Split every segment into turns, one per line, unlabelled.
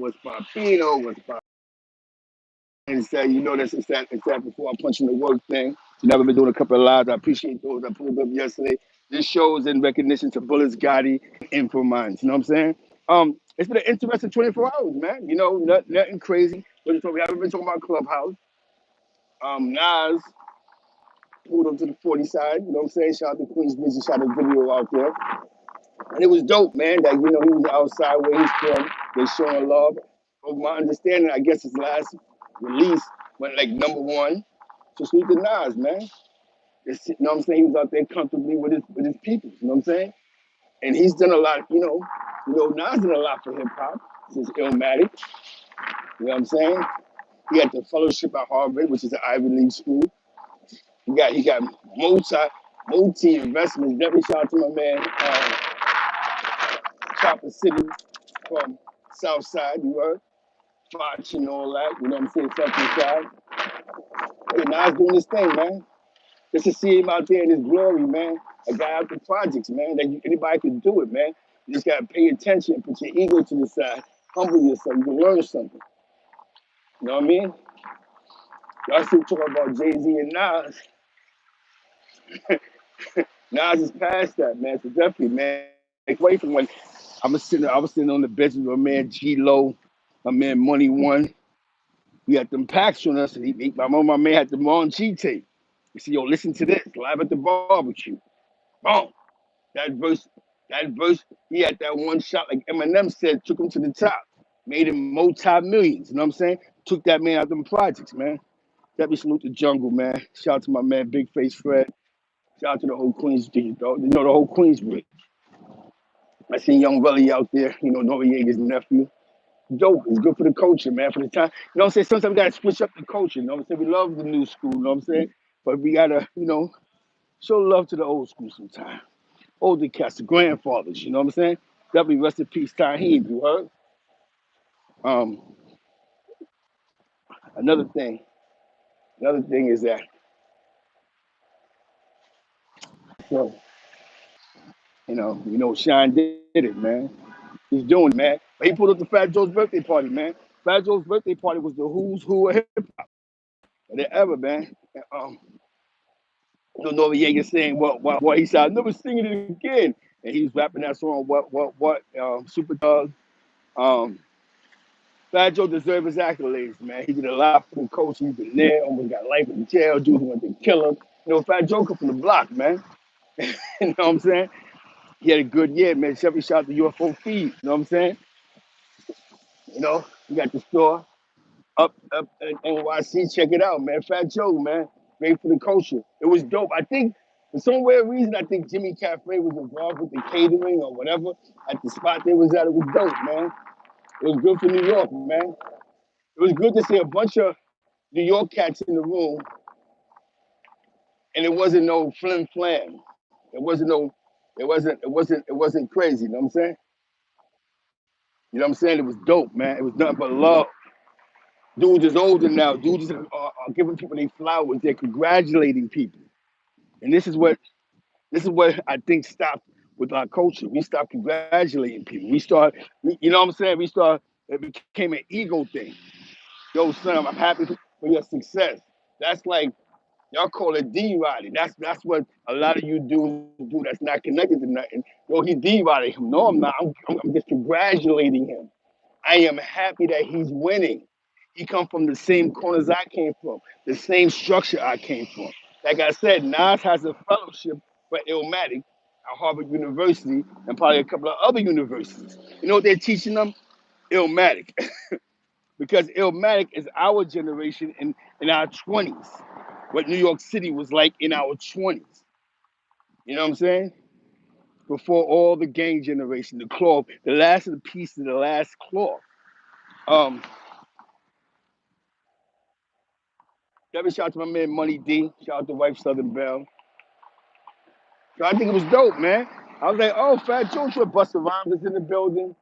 what's Papino, what's Pop. And said, you know, it's that before I punch in the work thing. You know, I've been doing a couple of lives. I appreciate those. I pulled up yesterday. This show is in recognition to Bullets Gotti and for Minds. You know what I'm saying? It's been an interesting 24 hours, man. You know, nothing crazy. But we haven't been talking about Clubhouse. Nas pulled up to the 40 side. You know what I'm saying? Shout out to Queensbridge and shot a video out there. And it was dope, man. That, you know, he was outside where he's from. They showing love. From my understanding, I guess his last release went like #1. So salute to Nas, man. You know what I'm saying? He was out there comfortably with his people. You know what I'm saying? And he's done a lot, Nas done a lot for hip hop since Illmatic. You know what I'm saying? He had the fellowship at Harvard, which is an Ivy League school. He got multi investments. Definitely shout out to my man, Chopper City from South Side, you heard? Foch and all that, you know what I'm saying? Southern Side. Hey, Nas doing his thing, man. Just to see him out there in his glory, man. A guy out the projects, man. Anybody can do it, man. You just gotta pay attention, put your ego to the side, humble yourself. You can learn something. You know what I mean? Y'all still talking about Jay-Z and Nas. Nas is past that, man. So definitely, man. Take away from when I was sitting on the bench with my man G Lo, my man Money One. We had them packs on us, and my man had the Mon G tape. You see, yo, listen to this, live at the barbecue. Boom. That verse, that verse, he had that one shot, like Eminem said, took him to the top, made him multi-millions. You know what I'm saying? Took that man out them projects, man. Definitely salute the jungle, man. Shout out to my man Big Face Fred. Shout out to the whole Queensbridge, though. You know, the whole Queensbridge. I seen Young Relly out there, you know, Noriega's nephew. Dope. It's good for the culture, man. For the time, you know what I'm saying? Sometimes we gotta switch up the culture. You know what I'm saying? We love the new school, you know what I'm saying? But we gotta, show love to the old school sometimes. Older cats, the grandfathers, you know what I'm saying? Definitely rest in peace, Taheem, you heard? Um, another thing, another thing is that, so, Shyne did it, man. He's doing it, man. But he pulled up the Fat Joe's birthday party, man. Fat Joe's birthday party was the who's who of hip hop that ever, man. Noriega saying what he said, I'm never singing it again. And he was rapping that song, what, Super Thug. Um, Fat Joe deserves his accolades, man. He did a lot for the coach. He's been there, almost got life in jail. Dudes wanted to kill him. Fat Joe come from the block, man. You know what I'm saying? He had a good year, man. Chevy shot the UFO feed. You know what I'm saying? You got the store up in NYC. Check it out, man. Fat Joe, man. Great for the culture. It was dope. I think for some weird reason, I think Jimmy Cafe was involved with the catering or whatever at the spot they was at. It was dope, man. It was good for New York, man. It was good to see a bunch of New York cats in the room, and it wasn't no flim flam. It wasn't no. It wasn't crazy. You know what I'm saying? You know what I'm saying? It was dope, man. It was nothing but love. Dudes is older now. Dudes are giving people their flowers. They're congratulating people, and this is what I think stopped with our culture. We stopped congratulating people. You know what I'm saying? It became an ego thing. Yo, son, I'm happy for your success. That's like y'all call it D-Roddy. That's what a lot of you do that's not connected to nothing. Yo, he D-Roddy him. No, I'm not. I'm just congratulating him. I am happy that he's winning. He come from the same corners I came from, the same structure I came from. Like I said, Nas has a fellowship for Illmatic at Harvard University and probably a couple of other universities. You know what they're teaching them? Illmatic. Because Illmatic is our generation in our 20s. What New York City was like in our 20s. You know what I'm saying? Before all the gang generation, the cloth, the last of the piece of the last cloth. Um, Definitely shout out to my man Money D. Shout out to wife Southern Belle. So I think it was dope, man. I was like, oh, Fat Joe to Busta Rhymes is in the building.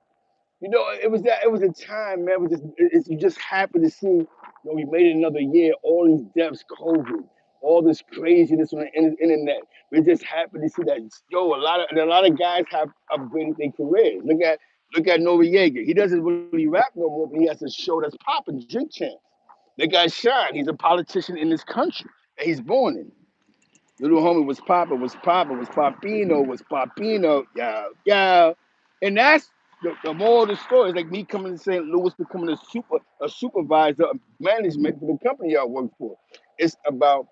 It was a time, man. You just happy to see, we made it another year, all these deaths, COVID, all this craziness on the internet. We're just happy to see that, a lot of guys have upgraded their careers. Look at Look at Noriega. He doesn't really rap no more, but he has a show that's popping, Drink Champs. They got Shyne. He's a politician in this country that he's born in. Little homie was popping, was popping, was Papino, was Papino, yeah. And that's the moral of the story. It's like me coming to St. Louis, becoming a supervisor of management for the company I work for. It's about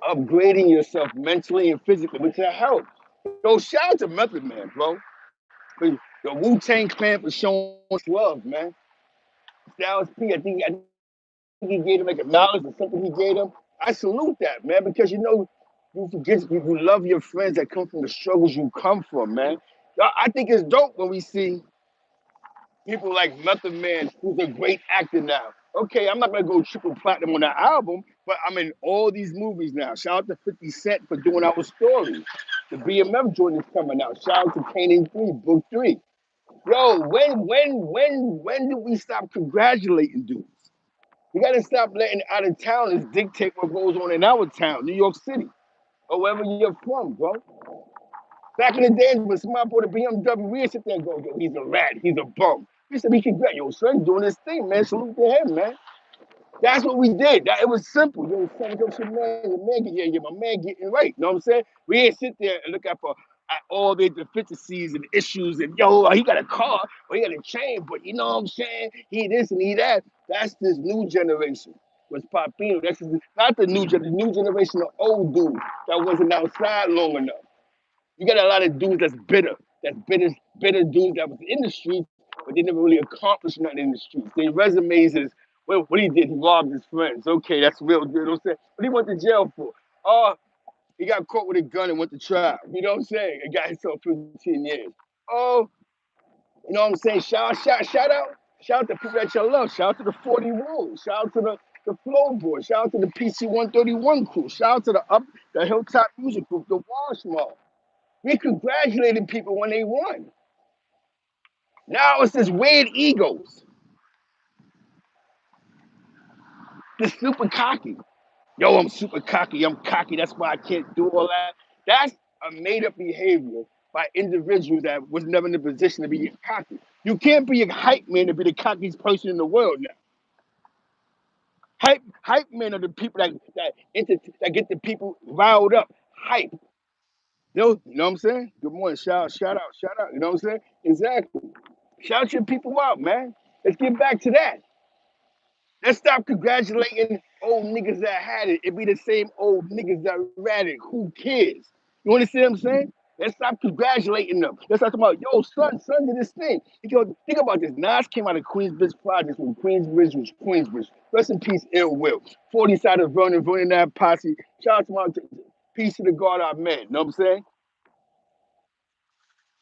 upgrading yourself mentally and physically with your health. Yo, shout out to Method Man, bro. The Wu-Tang Clan for showing us love, man. Styles P, I think he gave him like $1 or something he gave him. I salute that, man, because you forget you love your friends that come from the struggles you come from, man. I think it's dope when we see people like Method Man, who's a great actor now. Okay, I'm not gonna go triple platinum on the album, but I'm in all these movies now. Shout out to 50 Cent for doing our story. The BMF joint is coming out. Shout out to Kane 3, Book 3. Yo, when do we stop congratulating dudes? We gotta stop letting out of towners dictate what goes on in our town, New York City, or wherever you're from, bro. Back in the days when somebody bought a BMW, we'd sit there and go, yo, he's a rat, he's a bum. We said, we congrat, yo, son, doing this thing, man. Salute to him, man. That's what we did. It was simple. Yo, son, yo, shit, man, yeah, my man getting right. You know what I'm saying? We ain't sit there and look at all the deficiencies and issues and yo, he got a car or he got a chain, but you know what I'm saying? He this and he that. That's this new generation. Was Papino. That's not the new generation of old dudes that wasn't outside long enough. You got a lot of dudes that's bitter dudes that was in the streets, but they never really accomplished nothing in the streets. Their resumes is, well, what he did, he robbed his friends. Okay, that's real good. You know what I'm saying? What he went to jail for? Oh, he got caught with a gun and went to trial. You know what I'm saying? And got himself 15 years. Oh, you know what I'm saying? Shout out to people that you love. Shout out to the 40 Wolves. Shout out to the Flow Boys. Shout out to the PC 131 crew. Shout out to the Hilltop Music Group, the Wash Mob. We congratulated people when they won. Now it's this weird egos, this super cocky. Yo, I'm super cocky. I'm cocky. That's why I can't do all that. That's a made up behavior by individuals that was never in the position to be cocky. You can't be a hype man to be the cockiest person in the world now. Hype men are the people that get the people riled up. Hype. You know what I'm saying? Good morning. Shout out. You know what I'm saying? Exactly. Shout your people out, man. Let's get back to that. Let's stop congratulating old niggas that had it. It be the same old niggas that ran it. Who cares? You understand what I'm saying? Let's stop congratulating them. Let's start talking about, yo, son did this thing. Think about this. Nas came out of Queensbridge Projects when Queensbridge was Queensbridge. Rest in peace, Ill Will. 40 side of Vernon that posse. Shout out to my peace to the God I met. You know what I'm saying?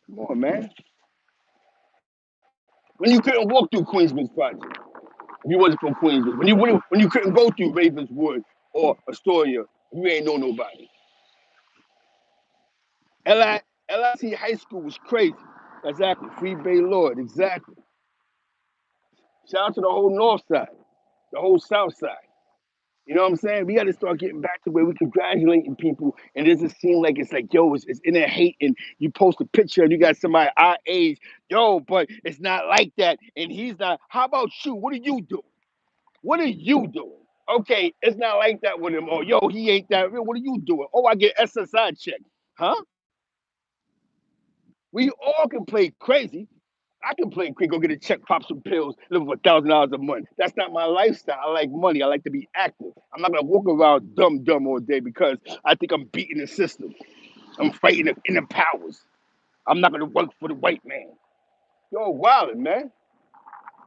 Come on, man. When you couldn't walk through Queensbridge Project. If you wasn't from Queensbridge, when you couldn't go through Ravenswood or Astoria, you ain't know nobody. LIT High School was crazy. Exactly. Free Bay Lord. Exactly. Shout out to the whole North Side, the whole South Side. You know what I'm saying? We got to start getting back to where we congratulating people, and it doesn't seem like it's like, yo, it's in there hate, and you post a picture and you got somebody our age, yo, but it's not like that, and he's not. How about you? What are you doing? What are you doing? Okay, it's not like that with him. Oh, yo, he ain't that real. What are you doing? Oh, I get SSI check. Huh? We all can play crazy. I can play quick, go get a check, pop some pills, live for $1,000 a month. That's not my lifestyle. I like money. I like to be active. I'm not gonna walk around dumb all day because I think I'm beating the system. I'm fighting the inner powers. I'm not gonna work for the white man. Yo, wildin', man.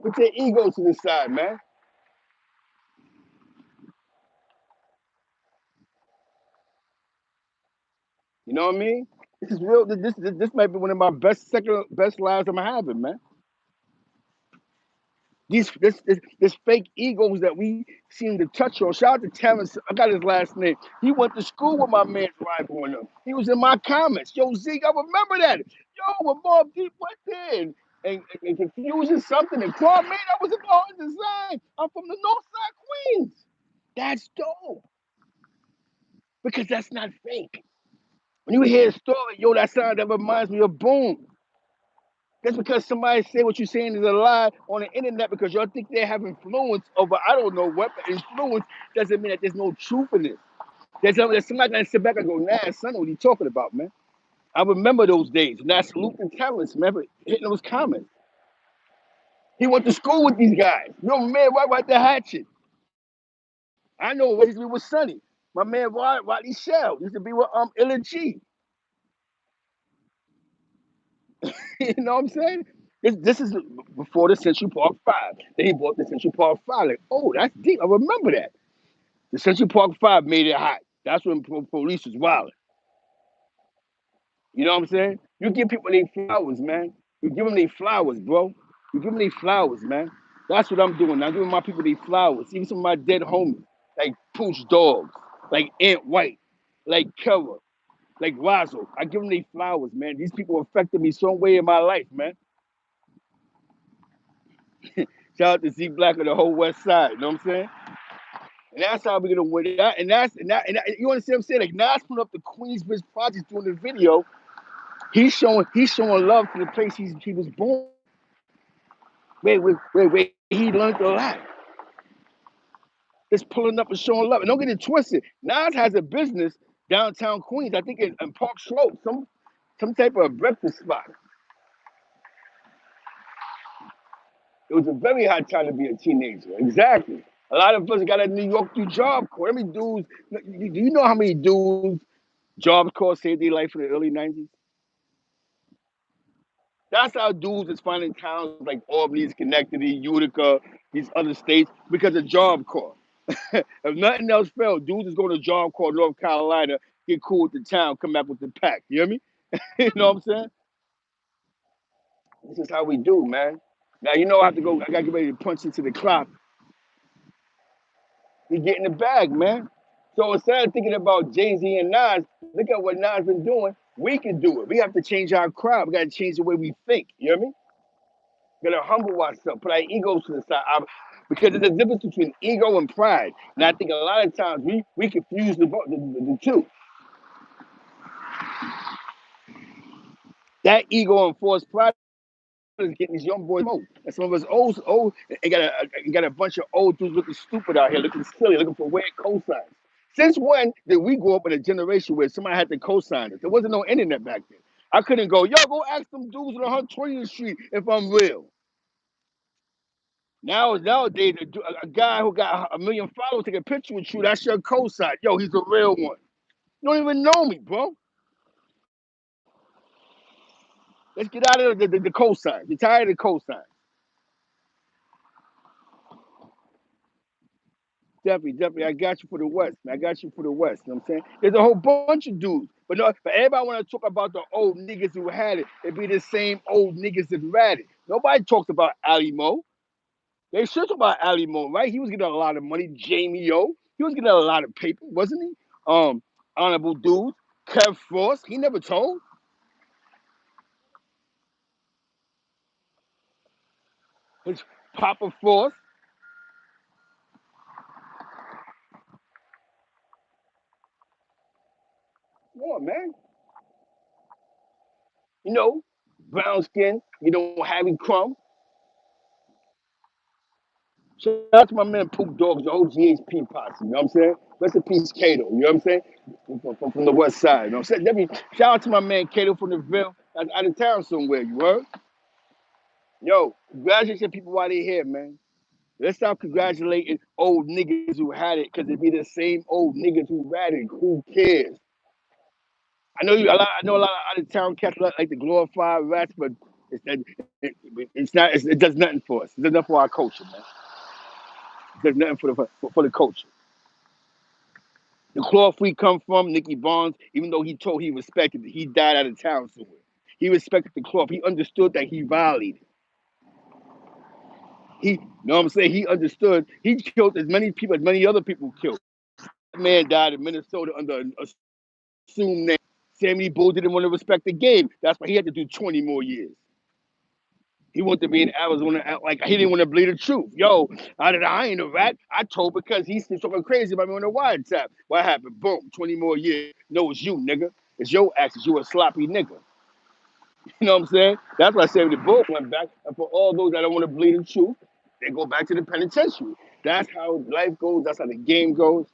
Put your ego to the side, man. You know what I mean? This is real. This might be one of my best lives I'm having, man. This fake egos that we seem to touch on. Shout out to Terrence. I got his last name. He went to school with my man's rival on him. He was in my comments. Yo, Zeke, I remember that. Yo, when Mob Deep went there and confusing something and Kwame, that was an art design. I'm from the North Side Queens. That's dope because that's not fake. When you hear a story, yo, that sound that reminds me of Boom. Just because somebody say what you're saying is a lie on the internet because y'all think they have influence over I don't know what, but influence doesn't mean that there's no truth in it. There's somebody that sit back and go, nah, son, what are you talking about, man? I remember those days. And that's Luke and Terrence, remember hitting those comments. He went to school with these guys. Yo, man, right the hatchet. I know what used to be with Sonny. My man Rodney Shell used to be with Illa G. You know what I'm saying? This is before the Central Park Five. Then he bought the Central Park Five. Like, oh, that's deep. I remember that. The Central Park Five made it hot. That's when police was wild. You know what I'm saying? You give people their flowers, man. You give them their flowers, bro. You give them their flowers, man. That's what I'm doing. I'm giving my people their flowers. Even some of my dead homies, like Pooch Dogs, like Aunt White, like Kara, like Razzle. I give them their flowers, man. These people affected me some way in my life, man. Shout out to Z Black and the whole West Side. You know what I'm saying? And that's how we're gonna win that. And you understand what I'm saying? Like Nas put up the Queensbridge project doing the video. He's showing love to the place he was born. Where he learned a lot. Just pulling up and showing love. And don't get it twisted. Nas has a business downtown Queens, I think in Park Slope, some type of breakfast spot. It was a very hard time to be a teenager. Exactly. A lot of us got a New York through Job Corps. How many dudes, do you know how many dudes Job Corps saved their life in the early 90s? That's how dudes is finding towns like Albany, Schenectady, Utica, these other states because of Job Corps. If nothing else failed, dudes is going to Job Corps, North Carolina, get cool with the town, come back with the pack. You hear me? You know what I'm saying? This is how we do, man. Now you know I have to go. I gotta get ready to punch into the clock. We get in the bag, man. So instead of thinking about Jay-Z and Nas, look at what Nas been doing. We can do it. We have to change our crowd. We gotta change the way we think. You hear me? We gotta humble ourselves, put our egos to the side. Because there's a difference between ego and pride. And I think a lot of times we confuse the two. That ego and forced pride is getting these young boys smoke. And some of us old, and got a bunch of old dudes looking stupid out here, looking silly, looking for weird cosigns. Since when did we grow up in a generation where somebody had to cosign us? There wasn't no internet back then. I couldn't go, yo, go ask them dudes on 120th Street if I'm real. Nowadays, a guy who got a million followers take a picture with you, that's your cosign. Yo, he's a real one. You don't even know me, bro. Let's get out of the cosign. You're tired of the cosign. Definitely. I got you for the West, man. I got you for the West. You know what I'm saying? There's a whole bunch of dudes. But no, but everybody want to talk about the old niggas who had it. It be the same old niggas that had it. Nobody talks about Ali Mo. They should talk about Ali Mo, right? He was getting a lot of money. Jamie O. He was getting a lot of paper, wasn't he? Honorable dudes. Kev Frost. He never told. His Papa Frost. Come on, man. You know, brown skin. You know, Harry Crumb. Shout out to my man Poop Dogs, the OGHP posse, you know what I'm saying? Rest in peace, Kato, you know what I'm saying? From the west side, you know what I'm saying? Shout out to my man Kato from the Ville, that's out of town somewhere, you heard? Yo, congratulations people while they here, man. Let's stop congratulating old niggas who had it, because it be the same old niggas who had it. Who cares? I know a lot of out of town cats like to glorify rats, but it's, it's not. It does nothing for us. It does nothing for our culture, man. It does nothing for the culture. The cloth we come from, Nicky Barnes, even though he told he respected it, he died out of town somewhere. He respected the cloth. He understood that he violated. You know what I'm saying? He understood. He killed as many people as many other people killed. That man died in Minnesota under an assumed name. Sammy Bull didn't want to respect the game. That's why he had to do 20 more years. He wanted to be in Arizona, like he didn't want to bleed the truth. Yo, I ain't a rat. I told because he's talking crazy about me on the wiretap. What happened? Boom, 20 more years. No, it's you, nigga. It's your actions. You a sloppy nigga. You know what I'm saying? That's why I said the book went back. And for all those that don't want to believe the truth, they go back to the penitentiary. That's how life goes. That's how the game goes.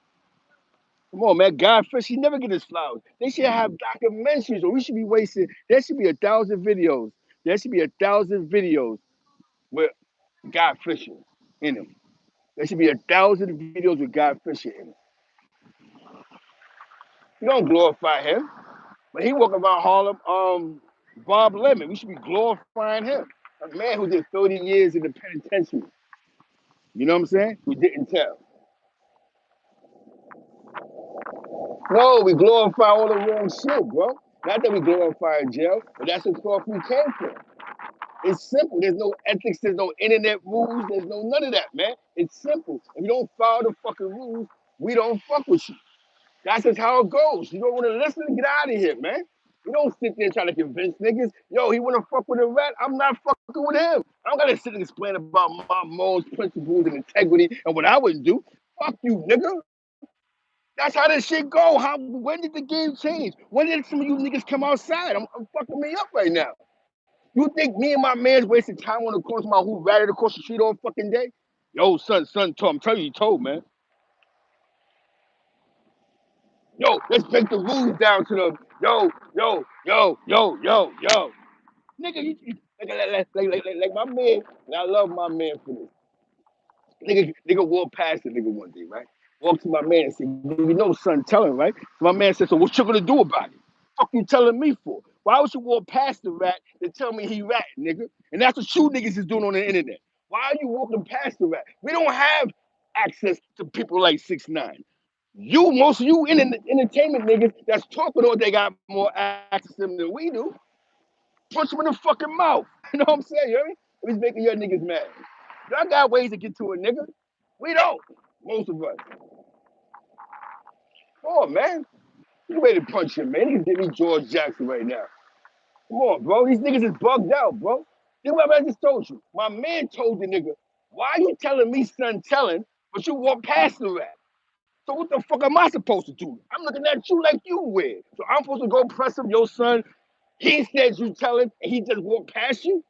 Come on, man. Godfish, he never get his flowers. They should have documentaries, or we should be wasting. There should be 1,000 videos. There should be 1,000 videos with God fishing in them. There should be 1,000 videos with God fishing in them. You don't glorify him, but he walking around Harlem. Bob Lemon. We should be glorifying him. A man who did 30 years in the penitentiary. You know what I'm saying? We didn't tell. No, we glorify all the wrong shit, bro. Not that we glorify jail, but that's the cloth we came from. It's simple. There's no ethics. There's no internet rules. There's no none of that, man. It's simple. If you don't follow the fucking rules, we don't fuck with you. That's just how it goes. You don't want to listen, get out of here, man. You don't sit there trying to convince niggas, yo, he want to fuck with a rat. I'm not fucking with him. I don't got to sit and explain about my morals, principles, and integrity and what I would do. Fuck you, nigga. That's how this shit go. When did the game change? When did some of you niggas come outside? I'm fucking me up right now. You think me and my man's wasting time on the corner about who ratted across the street all fucking day? Yo, son, told. I'm telling you, he told, man. Yo, let's break the rules down to them. Yo. Nigga, like my man, and I love my man for this. Nigga walked past the nigga one day, right? Walked to my man and said, you know, son, tell him, right? So my man said, so what you gonna do about it? Fuck you telling me for? Why would you walk past the rat and tell me he rat, nigga? And that's what you niggas is doing on the internet. Why are you walking past the rat? We don't have access to people like 6ix9ine. Most of you in entertainment niggas that's talking all they got more access to them than we do. Punch them in the fucking mouth. You know what I'm saying? You hear me? He's making your niggas mad. Y'all got ways to get to a nigga. We don't. Most of us. Come on, man. You ready to punch him, man. Niggas give me George Jackson right now. Come on, bro. These niggas is bugged out, bro. Think what I just told you. My man told the nigga, why are you telling me son telling, but you walk past the rat? So what the fuck am I supposed to do? I'm looking at you like you weird. So I'm supposed to go press him, your son. He said you tell him, and he just walked past you?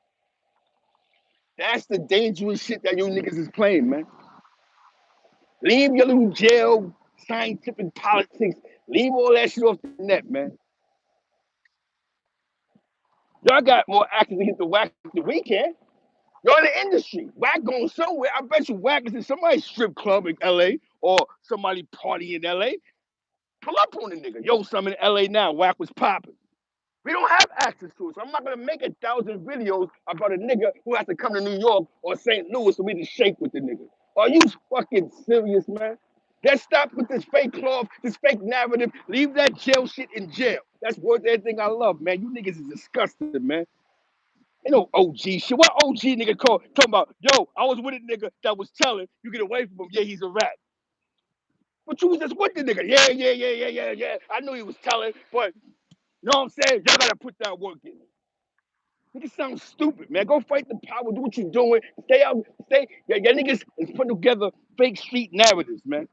That's the dangerous shit that you niggas is playing, man. Leave your little jail, scientific politics. Leave all that shit off the net, man. Y'all got more actors to get the whack than we can. Y'all in the industry. Whack going somewhere. I bet you whack is in somebody's strip club in LA or somebody party in LA. Pull up on the nigga. Yo, some in LA now. Whack was popping. We don't have access to it. So I'm not gonna make 1,000 videos about a nigga who has to come to New York or St. Louis for me to shake with the nigga. Are you fucking serious, man? Let's stop with this fake cloth, this fake narrative. Leave that jail shit in jail. That's worth everything I love, man. You niggas is disgusting, man. Ain't no OG shit. What OG nigga talking about? Yo, I was with a nigga that was telling you get away from him. Yeah, he's a rat. But you was just with the nigga. Yeah. I knew he was telling, but you know what I'm saying? Y'all gotta put that work in. Niggas sound stupid, man. Go fight the power. Do what you doing. Stay out. Stay. Yeah, niggas is putting together fake street narratives, man.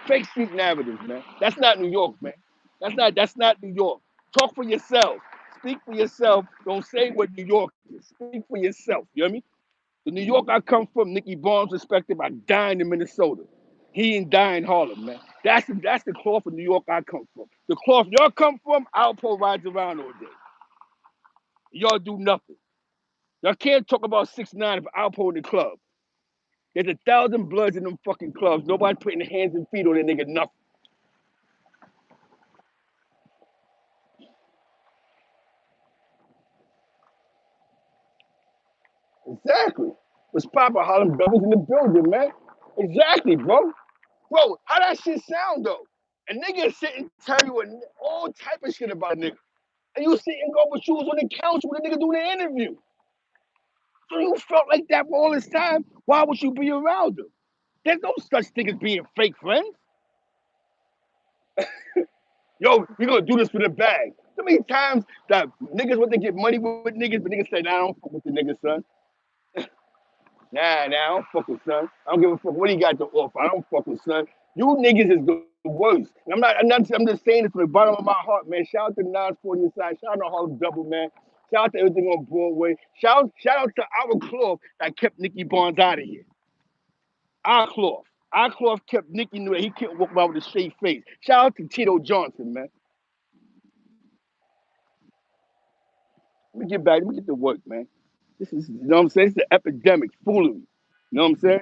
Fake street narratives, man. That's not New York, man. That's not New York. Talk for yourself. Speak for yourself. Don't say what New York is. Speak for yourself. You hear me? The New York I come from, Nicky Barnes' perspective, I died in Minnesota. He ain't dying in Harlem, man. That's the cloth of New York I come from. The cloth y'all come from, Alpo rides around all day. Y'all do nothing. Y'all can't talk about 6ix9ine if Alpo in the club. There's 1,000 bloods in them fucking clubs. Nobody putting their hands and feet on that nigga, nothing. Exactly. What's poppin'? Harlem Brothers in the building, man. Exactly, bro. Bro, how that shit sound, though? A nigga sit and tell you all type of shit about a nigga. And you sit and go, but you was on the couch with a nigga doing an interview. So you felt like that for all this time. Why would you be around him? There's no such thing as being fake friends. Yo, we gonna do this for the bag. So many times that niggas want to get money with niggas, but niggas say, nah, I don't fuck with the nigga, son. Nah, I don't fuck with son. I don't give a fuck what he got to offer. I don't fuck with son. You niggas is the worst. And I'm just saying this from the bottom of my heart, man. Shout out to Nas 40 inside. Shout out to Harlem Double, man. Shout out to everything on Broadway. Shout out to our cloth that kept Nicky Barnes out of here. Our cloth. Our cloth kept Nicky knew that he couldn't walk around with a straight face. Shout out to Tito Johnson, man. Let me get back. Let me get to work, man. This is, you know what I'm saying? It's the epidemic, foolery. You know what I'm saying?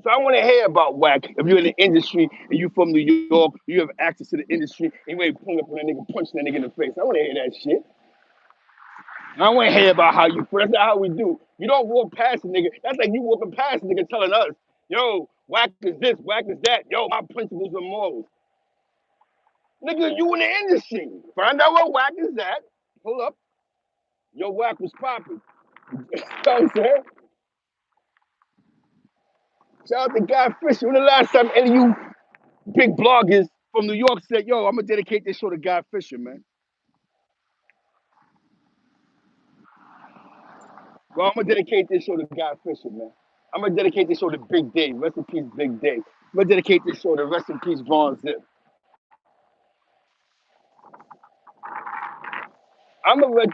So I want to hear about whack. If you're in the industry and you from New York, you have access to the industry, and you ain't pulling up on that nigga, punching that nigga in the face. I want to hear that shit. I want to hear about how you. That's not how we do. You don't walk past a nigga. That's like you walking past a nigga telling us, "Yo, whack is this, whack is that. Yo, my principles and morals." Nigga, you in the industry. Find out what whack is that. Pull up. Your whack was popping. You know what I'm saying? Shout out to Guy Fisher. When the last time any of you big bloggers from New York said, "Yo, I'm gonna dedicate this show to Guy Fisher, man." Well, I'm gonna dedicate this show to Guy Fisher, man. I'm gonna dedicate this show to Big Day. Rest in peace, Big Day. I'm gonna dedicate this show to Rest in Peace, Von Zip. I'm gonna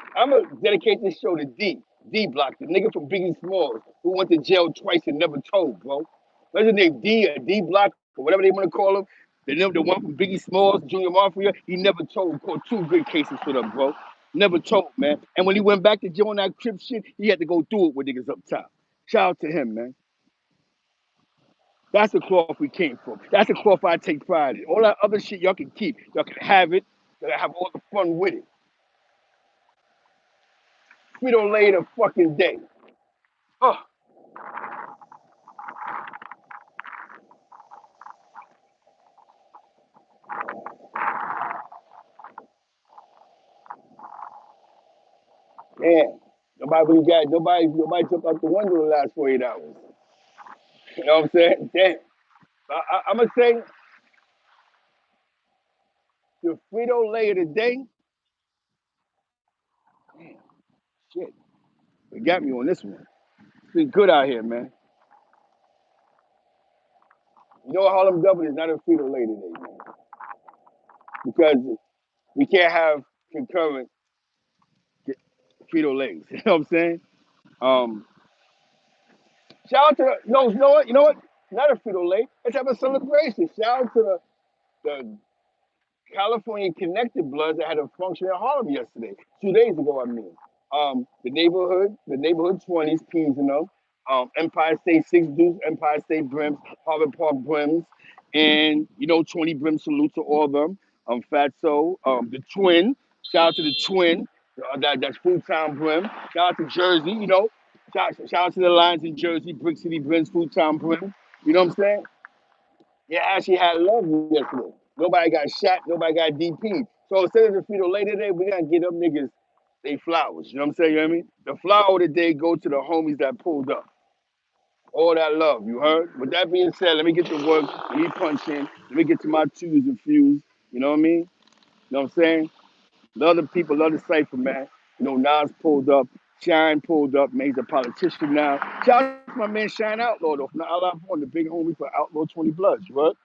dedicate this show to D Block, the nigga from Biggie Smalls who went to jail twice and never told, bro. What's his name? D or D Block or whatever they want to call him. The one from Biggie Smalls, Junior Mafia. He never told. Caught two good cases for them, bro. Never told, man. And when he went back to jail on that Crip shit, he had to go through it with niggas up top. Shout out to him, man. That's the cloth we came from. That's the cloth I take pride in. All that other shit y'all can keep. Y'all can have it. Y'all have all the fun with it. We don't lay the fucking day. Oh, man. Nobody took out the window the last 48 hours. You know what I'm saying? Damn. I'm gonna say the Frito Lay of the day. Damn, shit. They got me on this one. It's been good out here, man. You know what Harlem Double is not a Frito Lay today, man. Because we can't have concurrent Frito Lays. You know what I'm saying? Um, Shout out to no, you know what? Not a Frito Lay. Let's have a celebration. Shout out to the California Connected Bloods that had a function in Harlem yesterday, 2 days ago. I mean, the neighborhood 20s, P's and them, Empire State Six Deuce, Empire State Brims, Harvard Park Brims, and 20 Brim salute to all of them. Fat Soul, the Twin. Shout out to the Twin. That's Food Town Brim. Shout out to Jersey. Shout out to the Lions in Jersey, Brick City Brims, Food Town Brim. You know what I'm saying? Yeah, actually had love yesterday. Nobody got shot, nobody got DP. So instead of the Frito later today, we gotta get them niggas they flowers. You know what I'm saying? You know what I mean? The flower today go to the homies that pulled up. All that love, you heard? With that being said, let me get to work, let me punch in, let me get to my twos and fews. You know what I mean? You know what I'm saying? Love the people, love the cipher, man. Nas pulled up, Shyne pulled up, man. He's a politician now. Shout out to my man Shyne Outlaw, though, from the Outlaw Phone, the big homie for Outlaw 20 Bloods, you heard?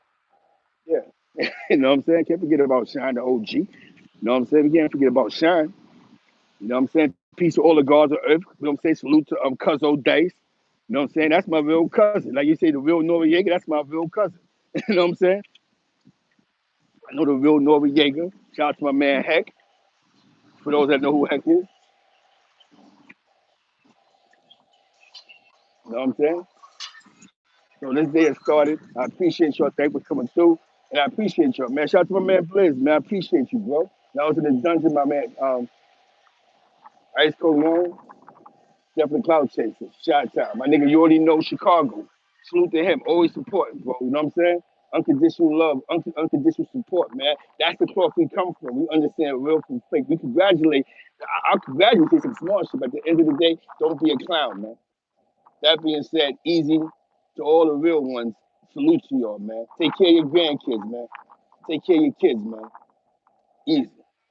Yeah. You know what I'm saying? Can't forget about Shyne, the OG. You know what I'm saying? We can't forget about Shyne. You know what I'm saying? Peace to all the gods of earth. You know what I'm saying? Salute to Cuzzo Dice. You know what I'm saying? That's my real cousin. Like you say, the real Noriega, that's my real cousin. You know what I'm saying? I know the real Noriega. Shout out to my man Heck. For those that know who Heck is. You know what I'm saying? So this day has started. I appreciate y'all. Thanks for coming through. And I appreciate y'all, man. Shout out to my man Blizz, man. I appreciate you, bro. I was in the dungeon, my man. Ice Cold Moon. Definitely Cloud Chaser. Shot Town. My nigga, you already know Chicago. Salute to him. Always support, bro. You know what I'm saying? Unconditional love, unconditional support, man. That's the cloth we come from. We understand real from fake. We congratulate. I'll congratulate you some smart shit, but at the end of the day, don't be a clown, man. That being said, easy to all the real ones. Salute to y'all, man. Take care of your grandkids, man. Take care of your kids, man. Easy.